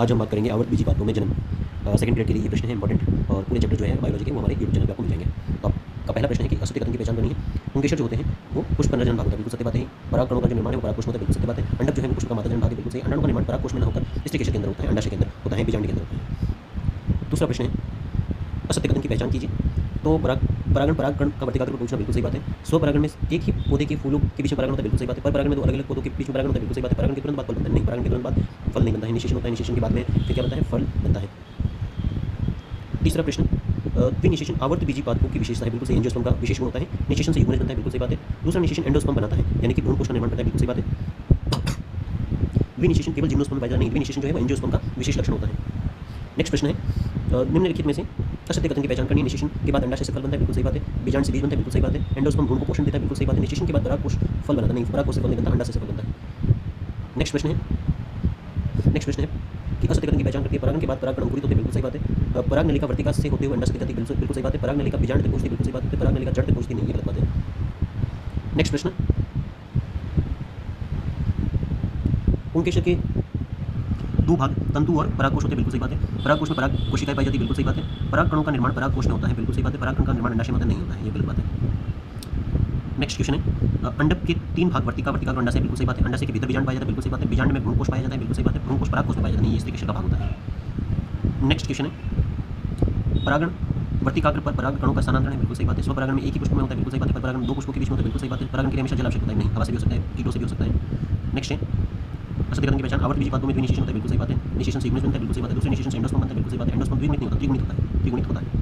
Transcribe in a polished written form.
आज हम बात करेंगे आवर्त बीजी पादपों में जन्म। सेकंड पीरियड के लिए ये प्रश्न है इंपॉर्टेंट, और पूरे चैप्टर जो है बायोलॉजी के वो हमारे यूट्यूब चैनल पे आपको मिल जाएंगे। तो आपका पहला प्रश्न है कि असत्य कथन की पहचान करनी है। पुंकेसर जो होते हैं वो पुष्प अंडा जन्म भाग होता है, बिल्कुल सत्य बात है। परागकणों का जो निर्माण है वो परागकोश में होता है, बिल्कुल सत्य बात है। अंडक जो है वो पुष्प का मादा जन्म भाग है, बिल्कुल सही। अंडाणु का निर्माण परागकोश में न होकर स्त्रीकेसर के अंदर होता है, अंडाशय के अंदर होता है, बीजांड के अंदर होता है। दूसरा प्रश्न है असत्य कथन की पहचान कीजिए। तो परागण परागकण का वर्तिकाग्र पूछना, बिल्कुल सही बात है। स्वपरागण में एक ही पौधे के फूलों के बीच में परागण होता है, बिल्कुल सही बात है। पर परागण में दो अलग अलग पौधों के बीच में परागण होता है, बिल्कुल सही बात है। परागण के तुरंत बाद फल बनता है, नहीं। परागण के तुरंत बाद फल नहीं बनता है, निषेचन होता है। निषेचन के बाद में फिर क्या बनता है, फल बनता है। तीसरा प्रश्न द्विनिषेचन आवर्त बीजी पादपों की विशेषता है, बिल्कुल सही। एंजियोस्पर्म का विशेष गुण होता है, निषेचन से युग्मनज बनता है, बिल्कुल सही बात है। दूसरा निषेचन एंडोस्पर्म बनाता है, यानी कि भ्रूणकोश का निर्माण करता है, बिल्कुल सही बात है। द्विनिषेचन केवल जिम्नोस्पर्म में पाया जाता है, नहीं। द्विनिषेचन जो है वो एंजियोस्पर्म का विशेष लक्षण होता है। नेक्स्ट प्रश्न है निम्नलिखित में से असत्य कथन की पहचान करनी है। निषेचन के बाद अंडाशय से फल बनता है, बिल्कुल सही बात है। बीजांड से बीज बनता है, बिल्कुल सही बात है। एंडोस्पर्म भ्रूण को पोषण देता है, बिल्कुल सही बात है। निषेचन के बाद परागकोश फल बनाता नहीं, परागकोश से फल नहीं बनता, अंडाशय से फल बनता है। नेक्स्ट प्रश्न है कि असत्य कथन की पहचान करती है। परागण के बाद परागकण अंकुरित होते हैं, बिल्कुल सही बात है। पराग नलिका वर्तिका से होते हुए अंडा से जाती है, बिल्कुल सही बात है। पराग नलिका बीजांड तक पहुंचती है, बिल्कुल सही बात है। पराग नलिका जड़ तक पहुंचती नहीं, ये गलत बात है। नेक्स्ट प्रश्न पुंकेसर के दो भाग तंतु और परागकोश होते हैं, बिल्कुल सही बात है। परागकोश में पराग कोशिकाएं पाई जाती है, बिल्कुल सही बात है। परागकणों का निर्माण परागकोश में होता है, बिल्कुल सही बात है। परागकण का निर्माण अंडाशय में नहीं होता है, ये गलत बात है। नेक्स्ट क्वेश्चन है अंडक के तीन भाग वर्तिका वर्तिका और अंडाशय, बिल्कुल सही बात है। अंडाशय के भीतर बीजांड पाया जाता है, बिल्कुल सही बात है। बीजांड में भ्रूणकोश पाया जाता है, बिल्कुल सही बात है। भ्रूणकोश परागकोश में पाया जाता है, नहीं। ये स्त्रीकेसर का भाग होता है। नेक्स्ट क्वेश्चन है परागण वर्तिकाग्र पर परागकणों का स्थानांतरण है, बिल्कुल सही बात है। स्वपरागण में एक ही पुष्प में होता है, बिल्कुल सही बात है। पर परागण दो पुष्पों के बीच में होता है, बिल्कुल सही बात है। परागण के लिए हमेशा जल आवश्यक होता है, नहीं। हवा से भी हो सकता है, कीटों से भी हो सकता है। नेक्स्ट है असत्य कथन की पहचान आवर्त बीजी पादपों में द्विनिषेचन होता है, बिल्कुल सही बात है। निषेचन से युग्मनज बनता है, बिल्कुल सही बात है। दूसरे निषेचन से एंडोस्पर्म बनता है, बिल्कुल सही बात है। एंडोस्पर्म द्विगुणित नहीं होता, त्रिगुणित होता है।